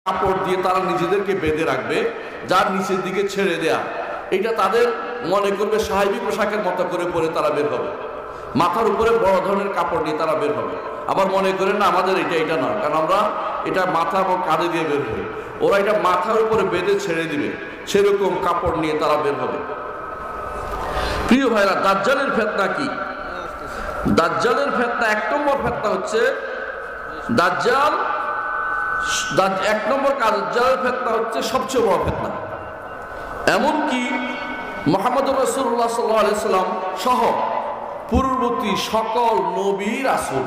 কাপড় দিয়ে তারা নিজেদেরকে বেঁধে রাখবে, যার নিচের দিকে ছেড়ে দেয়া, এটা তাদের মনে করবে সাহাবী পোশাকের মতো করে পরে তারা বের হবে। মাথার উপরে বড় ধরনের কাপড় নিয়ে তারা বের হবে, আবার মনে করেন না আমাদের এটা নয়, কারণ আমরা এটা মাথা এবং কাঁধে দিয়ে বের হই, ওরা এটা মাথার উপরে বেঁধে ছেড়ে দিবে, সেরকম কাপড় নিয়ে তারা বের হবে। প্রিয় ভাইরা, দাজ্জালের ফিতনা কি? দাজ্জালের ফিতনা, এক নম্বর ফিতনা হচ্ছে দাজ্জাল, এক নম্বর দাজ্জালের ফিতনা হচ্ছে সবচেয়ে বড় ফিতনা। এমনকি মুহাম্মদ রাসূলুল্লাহ সাল্লাল্লাহু আলাইহি সাল্লাম সহ পূর্ববর্তী সকল নবী রাসূল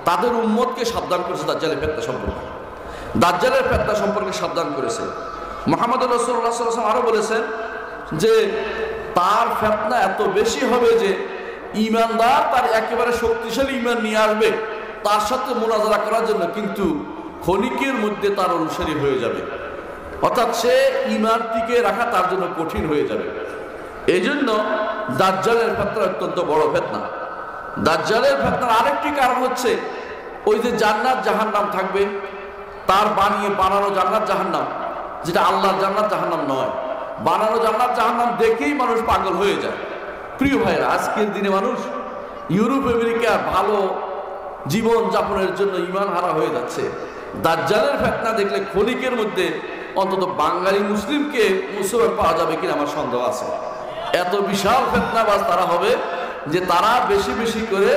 তাদের উম্মতকে সাবধান করেছে দাজ্জালের ফিতনা সম্পর্কে। দাজ্জালের ফিতনা সম্পর্কে সাবধান করেছে। মুহাম্মদ রাসূলুল্লাহ সাল্লাল্লাহু আলাইহি ওয়াসাল্লাম আরো বলেছেন যে তার ফিতনা এত বেশি হবে যে ঈমানদার তার একেবারে শক্তিশালী ঈমান নিয়ে আসবে তার সাথে মুনাজারা করার জন্য, কিন্তু ক্ষণিকের মধ্যে তার অনুসারী হয়ে যাবে, অর্থাৎ সে ঈমান টিকে রাখা তার জন্য কঠিন হয়ে যাবে। এই জন্য দাজ্জালের ফিতনা অত্যন্ত বড় ফিতনা। দাজ্জালের ফিতনার আরেকটি কারণ হচ্ছে ওই যে জান্নাত জাহান্নাম থাকবে, তার বানানো জান্নাত জাহান্নাম, যেটা আল্লাহর জান্নাত জাহান্নাম নয়, বানানো জান্নাত জাহান্নাম দেখেই মানুষ পাগল হয়ে যায়। প্রিয় ভাইরা, আজকের দিনে মানুষ ইউরোপ আমেরিকার ভালো জীবন যাপনের জন্য ঈমান হারা হয়ে যাচ্ছে। দাজ্জালের ফিতনা দেখলে ক্ষণিকের মধ্যে অন্তত বাঙালি মুসলিমকে মুসলমান পাওয়া যাবে কিনা আমার সন্দেহ আছে। এত বিশাল ফিতনাবাজ তারা হবে যে তারা বেশি বেশি করে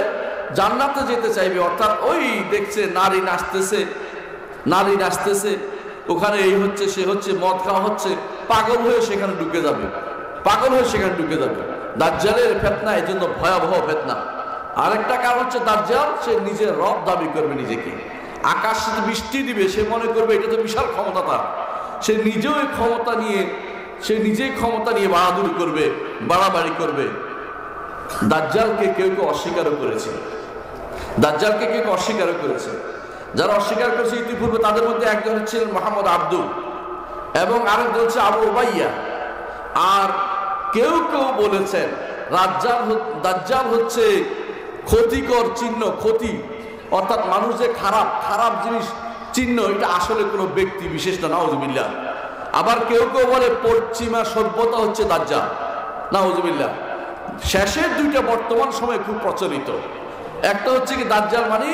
জান্নাতে যেতে চাইবে, অর্থাৎ ওই দেখছে নারী নাচতেছে, ওখানে এই হচ্ছে সে হচ্ছে, মদ খাওয়া হচ্ছে, পাগল হয়ে সেখানে ঢুকে যাবে। দাজ্জালের ফিতনা এই জন্য ভয়াবহ ফিতনা। আরেকটা কারণ হচ্ছে দাজ্জাল সে নিজের রব দাবি করবে নিজেকে, আকাশ বৃষ্টি দিবে, সে মনে করবে এটা তো বিশাল ক্ষমতা তার, সে নিজেই ক্ষমতা নিয়ে বাহাদুরি করবে, বাড়াবাড়ি করবে। দাজ্জালকে কেউ অস্বীকারও করেছে। যারা অস্বীকার করেছে ইতিপূর্বে তাদের মধ্যে একজন ছিলেন মোহাম্মদ আব্দুল এবং আরেকজন হচ্ছে আবু উবাইয়া। আর কেউ বলেছেন দাজ্জাল হচ্ছে ক্ষতিকর চিহ্ন, ক্ষতি, অর্থাৎ মানুষ যে খারাপ জিনিস চিহ্ন, এটা আসলে কোনো ব্যক্তি বিশেষ না, নাউজুবিল্লাহ। আবার কেউ বলে পশ্চিমা সভ্যতা হচ্ছে দাজ্জাল, নাউজুবিল্লাহ। শেষের দুইটা বর্তমান সময়ে খুব প্রচলিত। একটা হচ্ছে কি দাজ্জাল মানে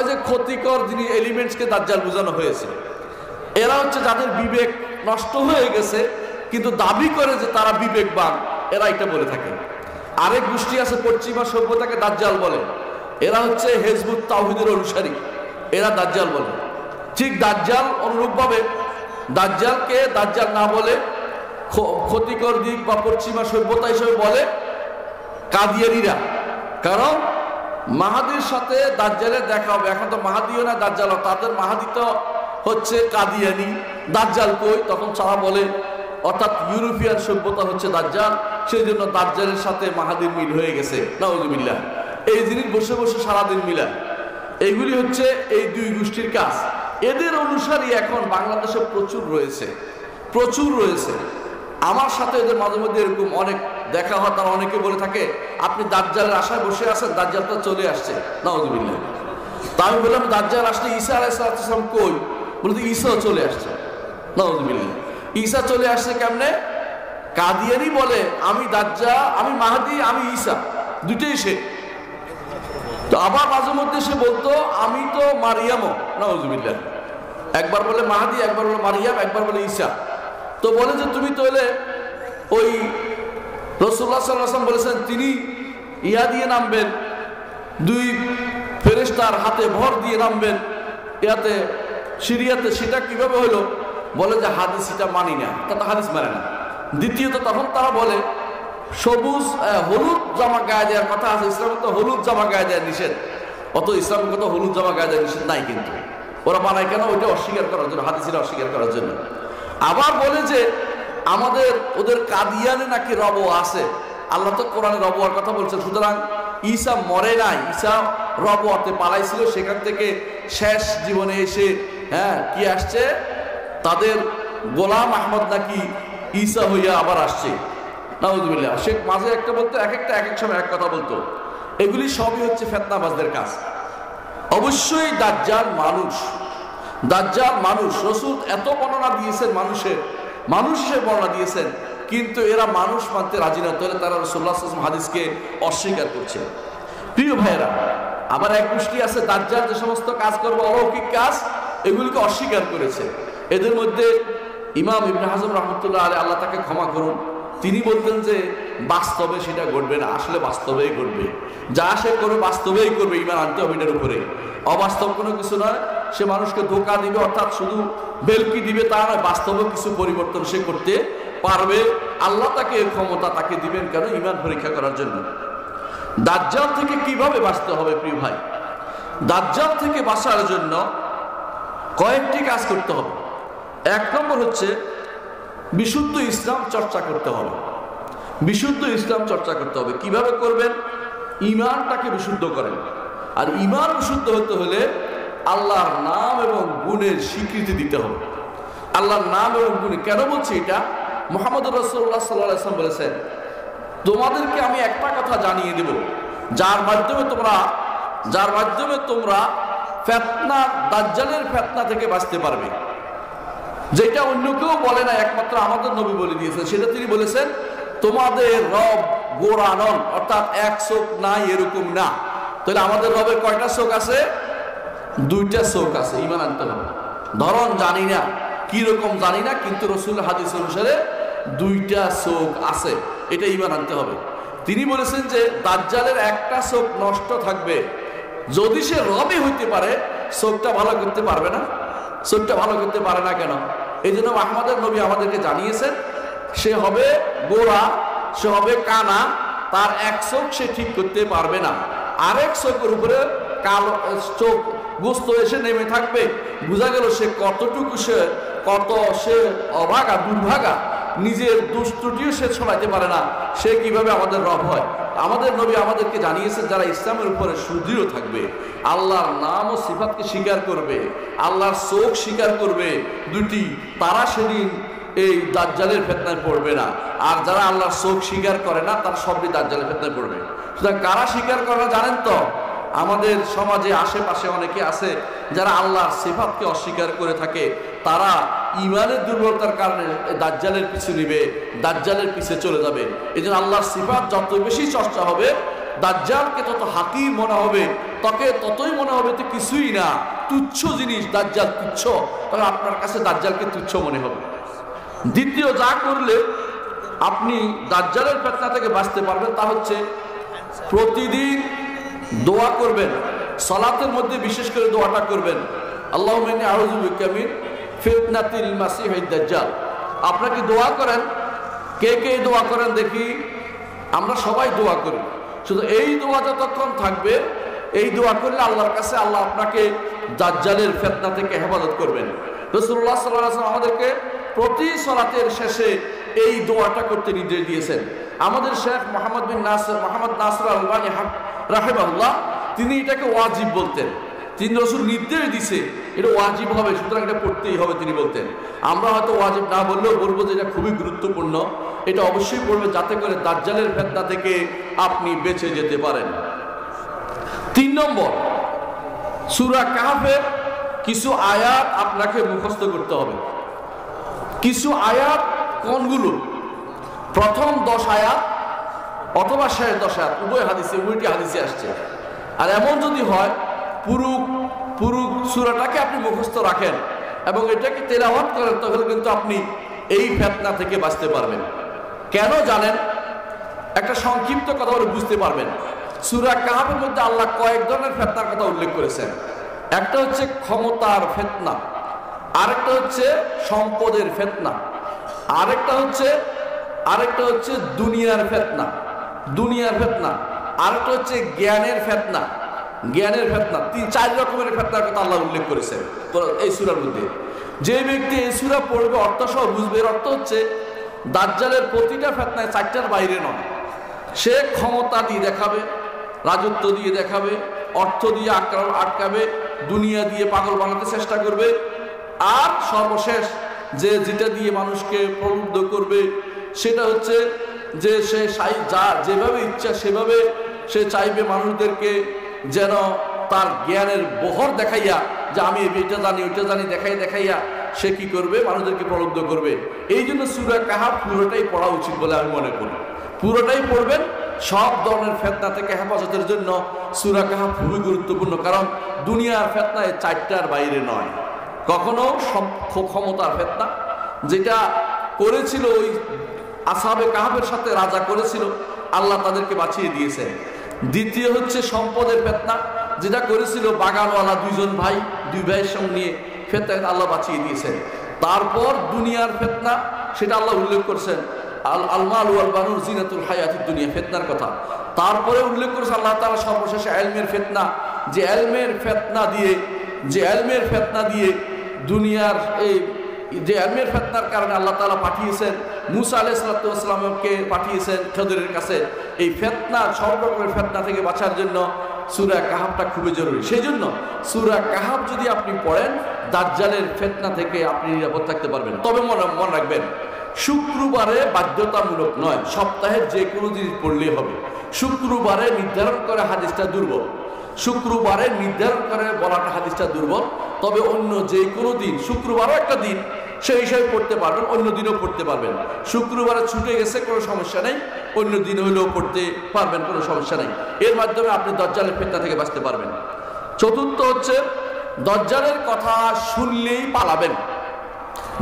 যে ক্ষতিকর যিনি এলিমেন্টসকে দাজ্জাল বোঝানো হয়েছে, এরা হচ্ছে যাদের বিবেক নষ্ট হয়ে গেছে কিন্তু দাবি করে যে তারা বিবেকবান, এরা এটা বলে থাকে। আরেক গোষ্ঠী আছে পশ্চিমা সভ্যতাকে দাজ্জাল বলে, এরা হচ্ছে হিজবুত তাওহীদের অনুসারী, এরা দাজ্জাল বলে। ঠিক দাজ্জাল অনুরূপভাবে দাজ্জালকে দাজ্জাল না বলে ক্ষতিকর দিক বা পশ্চিমা সভ্যতা হিসেবে বলে কাদিয়ানীরা, কারণ মাহাদির সাথে দাজ্জালের দেখা হবে। এখন তো মাহাদিও না দাজ্জাল, তাদের মাহাদি তো হচ্ছে কাদিয়ানী, দাজ্জাল কই, তখন তারা বলে, অর্থাৎ ইউরোপিয়ান সভ্যতা হচ্ছে দাজ্জাল, সেই জন্য দাজ্জালের সাথে মাহাদির মিল হয়ে গেছে, নাউজুবিল্লাহ। এই জিনিস বসে বসে সারাদিন মিলা, এইগুলি হচ্ছে এই দুই গোষ্ঠীর কাজ। এদের অনুসারী এখন বাংলাদেশে প্রচুর রয়েছে। আমার সাথে এদের মাঝে মধ্যে এরকম অনেক দেখা হয়, তারা অনেকে বলে থাকে আপনি দাজ্জালের আশায় বসে আছেন, দাজ্জাল তো চলে আসছে, নাউজুবিল্লাহ। তা আমি বললাম দাজ্জাল আসলে ঈসা আলাইহিস সালাম কই? বলতে ঈসাও চলে আসছে, নাউজুবিল্লাহ। ঈসা চলে আসছে কেমনে? কাদিয়ানী বলে আমি দাজ্জাল, আমি মাহদি, আমি ঈসা, দুটেই সে। তো আবার মাঝে মধ্যে সে বলতো আমি তো মারিয়ামও, নাউজুবিল্লাহ। একবার বলে মাহদি, একবার বলে মারিয়াম, একবার বলে ঈসা। তো বলে যে তুমি তো এলে ওই রাসূলুল্লাহ সাল্লাল্লাহু আলাইহি ওয়াসাল্লাম বলেছেন তিনি ইয়া দিয়ে নামবেন, দুই ফেরেশতার হাতে ভর দিয়ে নামবেন ইয়াতে সিরিয়াতে, সেটা কিভাবে হলো? বলে যে হাদিস এটা মানি না, তা হাদিস মানে না। দ্বিতীয়ত তখন তারা বলে হলুদ জামা গায়ে দেওয়ার কথা আছে, ইসলামে তো হলুদ জামা গায়ে দেওয়া নিষেধ, অত ইসলামের কথা হলুদ জামা গায়ে দেওয়া নিষেধ নাই, কিন্তু ওরা বানায় কেন? ওইটা অস্বীকার করার জন্য, হাদিসটা অস্বীকার করার জন্য। আবার বলে যে ওদের কাদিয়ানে নাকি রব আছে, আল্লাহ তো কোরআনে রব হওয়ার কথা বলছেন, সুতরাং ঈসা মরে নাই, ঈসা রব হতে পালাইছিল, সেখান থেকে শেষ জীবনে এসে কি আসছে, তাদের গোলাম আহমদ নাকি ঈসা হইয়া আবার আসছে, নাউজুবিল্লাহ। শেখ মাঝে একটা বলতো, এক এক সময় এক কথা বলতো। এগুলি সবই হচ্ছে ফিতনাবাজদের কাজ। অবশ্যই দাজ্জাল মানুষ, দাজ্জাল মানুষ, রাসূল এত বর্ণনা দিয়েছেন মানুষ হিসেবে বর্ণনা দিয়েছেন, কিন্তু এরা মানুষ মানতে রাজি না, তাহলে তারা রাসূলুল্লাহ সাল্লাল্লাহু আলাইহি ওয়াসাল্লাম হাদিসকে অস্বীকার করছে। প্রিয় ভাইয়েরা, আবার এক গোষ্ঠী আছে দাজ্জাল যে সমস্ত কাজ করবে অলৌকিক কাজ, এগুলিকে অস্বীকার করেছে। এদের মধ্যে ইমাম ইবনে হাজম রাহমাতুল্লাহ আলাইহি, আল্লাহ তাকে ক্ষমা করুন, তিনি বলতেন যে বাস্তবে সেটা ঘটবে না, আসলে বাস্তবেই ঘটবে, যা সে করবে বাস্তবেই করবে, ঈমান আনতে হবে এটার উপরে, অবাস্তব কোনো কিছু নয়। সে মানুষকে ধোঁকা দিবে, অর্থাৎ শুধু বেলকি দিবে তা নয়, বাস্তবে কিছু পরিবর্তন সে করতে পারবে। আল্লাহ তাকে এই ক্ষমতা তাকে দিবেন, কেন? ঈমান পরীক্ষা করার জন্য। দাজ্জাল থেকে কিভাবে বাঁচতে হবে প্রিয় ভাই? দাজ্জাল থেকে বাঁচার জন্য কয়েকটি কাজ করতে হবে। এক নম্বর হচ্ছে বিশুদ্ধ ইসলাম চর্চা করতে হবে। বিশুদ্ধ ইসলাম চর্চা করতে হবে। কিভাবে করবেন? ঈমানটাকে বিশুদ্ধ করেন। আর ঈমান বিশুদ্ধ হতে হলে আল্লাহর নাম এবং গুণের স্বীকৃতি দিতে হবে। আল্লাহর নাম এবং গুণ, কেন বলছি এটা? মুহাম্মদুর রাসূলুল্লাহ সাল্লাল্লাহু আলাইহি ওয়াসাল্লাম বলেছেন, তোমাদেরকে আমি একটা কথা জানিয়ে দেব, যার মাধ্যমে তোমরা ফিতনা, দাজ্জালের ফিতনা থেকে বাঁচতে পারবে, যেটা অন্য কেউ বলে না, একমাত্র আমাদের নবী বলে দিয়েছেন। সেটা তিনি বলেছেন, তোমাদের রব গোরা নন, অর্থাৎ এক চোখ নাই এরকম না। তাহলে আমাদের রবের কয়টা চোখ আছে? দুইটা চোখ আছে। ঈমান আনতে হবে। ধরন জানি না, কি রকম জানি না, কিন্তু রাসূলের হাদিস অনুসারে দুইটা চোখ আছে, এটা ঈমান আনতে হবে। তিনি বলেছেন যে দাজ্জালের একটা চোখ নষ্ট থাকবে, যদি সে রবই হইতে পারে, চোখটা ভালো করতে পারবে না। চোখটা ভালো করতে পারে না কেন? এই জন্য আমাদের নবী আমাদেরকে জানিয়েছেন, সে হবে গোরা, সে হবে কানা, তার এক চোখ সে ঠিক করতে পারবে না, আরেক চোখের উপরে কালো চোখ গোস্ত এসে নেমে থাকবে। বোঝা গেল সে কতটুকু কত সে অভাগা, দুর্ভাগা, নিজের দুষ্টুটিও সে ছড়াইতে পারে না, সে কিভাবে আমাদের রব হয়? আমাদের নবী আমাদেরকে জানিয়েছেন, যারা ইসলামের উপরে সুদৃঢ় থাকবে, আল্লাহর নাম ও সিফাতকে স্বীকার করবে, আল্লাহর চোখ স্বীকার করবে দুটি, তারা সেদিন এই দাজ্জালের ফিতনায় পড়বে না। আর যারা আল্লাহর চোখ স্বীকার করে না, তার সবই দাজ্জালের ফিতনায় পড়বে। সুতরাং কারা স্বীকার করে না জানেন তো? আমাদের সমাজে আশেপাশে অনেকে আছে যারা আল্লাহর সিফাতকে অস্বীকার করে থাকে, তারা ঈমানের দুর্বলতার কারণে দাজ্জালের পিছু নিবে, দাজ্জালের পিছে চলে যাবে। এই জন্য আল্লাহর সিফাত যত বেশি চর্চা হবে, দাজ্জালকে তত হাকির মনে হবে, তাকে ততই মনে হবে তো কিছুই না, তুচ্ছ জিনিস, দাজ্জাল তুচ্ছ, তবে আপনার কাছে দাজ্জালকে তুচ্ছ মনে হবে। দ্বিতীয় যা করলে আপনি দাজ্জালের ফিতনা থেকে বাঁচতে পারবেন, তা হচ্ছে প্রতিদিন দোয়া করবেন। সালাতের মধ্যে বিশেষ করে দোয়াটা করবেন, আল্লাহুম্মা ইন্নী আউযু বিকা মিন ফিতনাতিল মাসিহিদ দাজ্জাল। আপনাকে দোয়া করেন, কে কে দোয়া করেন দেখি? আমরা সবাই দোয়া করি। শুধু এই দোয়া যতক্ষণ থাকবে, এই দোয়া করলে আল্লাহর কাছে আল্লাহ আপনাকে দাজ্জালের ফিতনা থেকে হেফাজত করবেন। রাসূলুল্লাহ সাল্লাল্লাহু আলাইহি ওয়াসাল্লাম আমাদেরকে প্রতি সালাতের শেষে এই দোয়াটা করতে নির্দেশ দিয়েছেন। আমাদের শেখ মোহাম্মদ নাসির আল-আলবানী রাহিমাহুল্লাহ, তিনি এটাকে ওয়াজিব বলতেন। তিনি রাসূল নির্দেশ দিছে এটা ওয়াজিব হবে, সুতরাং এটা পড়তেই হবে তিনি বলতেন। আমরা হয়তো ওয়াজিব না বললেও বলবো যে এটা খুবই গুরুত্বপূর্ণ, এটা অবশ্যই পড়বে, যাতে করে দাজ্জালের ফিতনা থেকে আপনি বেঁচে যেতে পারেন। 3 নম্বর, সূরা কাহফের কিছু আয়াত আপনাকে মুখস্থ করতে হবে। কিছু আয়াত কোনগুলো? প্রথম 10 আয়াত অথবা শেষ 10 আয়াত, উভয়টি হাদিসে আসছে। আর এমন যদি হয় পুরো সূরাটাকে আপনি মুখস্থ রাখেন এবং এটাকে তেলাওয়াত করেন, তাহলে কিন্তু আপনি এই ফিতনা থেকে বাঁচতে পারবেন। কেন জানেন? একটা সংক্ষিপ্ত কথা বলে বুঝতে পারবেন। সূরা কাহফের মধ্যে আল্লাহ কয়েক ধরনের ফিতনার কথা উল্লেখ করেছেন। একটা হচ্ছে ক্ষমতার ফিতনা, আরেকটা হচ্ছে সম্পদের ফিতনা, আরেকটা হচ্ছে দুনিয়ার ফিতনা, আরেকটা হচ্ছে জ্ঞানের ফিতনা। 3-4 রকমের ফিতনার কথা আল্লাহ উল্লেখ করেছেন এই সূরার মধ্যে। যে ব্যক্তি এই সূরা পড়বে, অর্থ সহ বুঝবে, এর অর্থ হচ্ছে দাজ্জালের প্রতিটা ফিতনায় 4টার বাইরে নয়। সে ক্ষমতা দিয়ে দেখাবে, রাজত্ব দিয়ে দেখাবে, অর্থ দিয়ে আটকাবে, দুনিয়া দিয়ে পাগল বানাতে চেষ্টা করবে, আর সর্বশেষ যেটা দিয়ে মানুষকে প্রলুব্ধ করবে সেটা হচ্ছে যে সে যেভাবে ইচ্ছা সেভাবে সে চাইবে মানুষদেরকে যেন তার জ্ঞানের বহর দেখাইয়া যে আমি এটা জানি ওইটা জানি দেখাইয়া সে কি করবে, মানুষদেরকে প্রলুব্ধ করবে। এই জন্য সূরা কাহাফ পুরোটাই পড়া উচিত বলে আমি মনে করি। পুরোটাই পড়বেন। সব ধরনের ফিতনা থেকে হেফাজতের জন্য সূরা কাহাফ খুবই গুরুত্বপূর্ণ। কারণ দুনিয়ার ফিতনা এই চারটার বাইরে নয়। কখনো ক্ষমতার ফিতনা, যেটা করেছিল ওই আসহাবে কাহাফের সাথে রাজা করেছিল, আল্লাহ তাদেরকে বাঁচিয়ে দিয়েছেন। দ্বিতীয় হচ্ছে সম্পদের ফিতনা, যেটা করেছিল বাগানওয়ালা দুই ভাইয়ের সঙ্গে নিয়ে, ফিতনা আল্লাহ বাঁচিয়ে দিয়েছেন। তারপর দুনিয়ার ফিতনা, সেটা আল্লাহ উল্লেখ করছেন, আল মাল ওয়াল বানুন জিনাতুল হায়াতিদ দুনিয়া, ফিতনার কথা। তারপরে উল্লেখ করেছে আল্লাহ তাআলা সর্বশেষে ইলমের ফিতনা, যে ইলমের ফিতনা দিয়ে দুনিয়ার যে ইলমের ফিতনার কারণে আল্লাহ তাআলা পাঠিয়েছেন মুসা আলাইহিস সালামকে, পাঠিয়েছেন খিদরের কাছে। এই ফিতনা, সব রকমের ফিতনা থেকে বাঁচার জন্য সূরা কাহাফটা খুবই জরুরি। সেই জন্য সূরা কাহাফ যদি আপনি পড়েন, দাজ্জালের ফিতনা থেকে আপনি নিরাপদ থাকতে পারবেন। তবে মনে রাখবেন, শুক্রবারে বাধ্যতামূলক নয়, সপ্তাহের যে কোনো দিন পড়লেই হবে। শুক্রবারে নির্ধারণ করে হাদিসটা দুর্বল, শুক্রবারে নির্ধারণ করে বলাটা হাদিসটা দুর্বল। তবে অন্য যে কোনো দিন, শুক্রবারও একটা দিন, সেই হিসাবে পড়তে পারবেন, অন্য দিনও পড়তে পারবেন। শুক্রবারে ছুটে গেছে, কোনো সমস্যা নেই, অন্য দিন হলেও পড়তে পারবেন, কোনো সমস্যা নেই। এর মাধ্যমে আপনি দাজ্জালের ফিতনা থেকে বাঁচতে পারবেন। চতুর্থ হচ্ছে, দাজ্জালের কথা শুনলেই পালাবেন,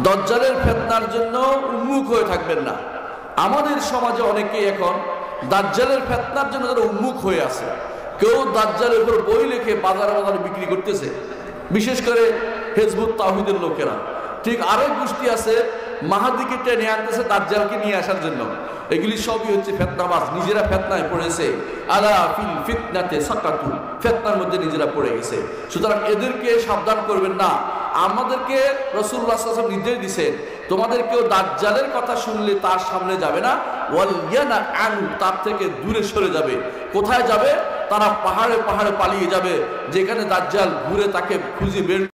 দাজ্জালের ফিতনার জন্য উন্মুখ হয়ে থাকবেন না। আমাদের সমাজে অনেকেই এখন দাজ্জালের ফিতনার জন্য তারা উন্মুখ হয়ে আছে। কেউ দাজ্জালের উপর বই লিখে বাজারে বিক্রি করতেছে, বিশেষ করে হিজবুত তাওহীদের লোকেরা। ঠিক আরেক গোষ্ঠী আছে, মাহাদিকে টেনে আনতেছে দাজ্জালকে নিয়ে আসার জন্য। এগুলি সবই হচ্ছে ফিতনাবাজ, নিজেরা ফিতনায় পড়েছে। আলা ফিল ফিতনাতে সাকাতু, ফিতনার মধ্যে নিজেরা পড়ে গেছে। সুতরাং এদেরকে সাবধান করবেন না। আমাদেরকে রাসূলুল্লাহ সাল্লাল্লাহু আলাইহি ওয়াসাল্লাম নির্দেশ দিয়েছেন, তোমাদের কেউ দাজ্জালের কথা শুনলে তার সামনে যাবে না, ওয়াল ইয়ানা আন, তার থেকে দূরে সরে যাবে। কোথায় যাবে? তারা পাহাড়ে পালিয়ে যাবে, যেখানে দাজ্জাল ঘুরে তাকে খুঁজে বের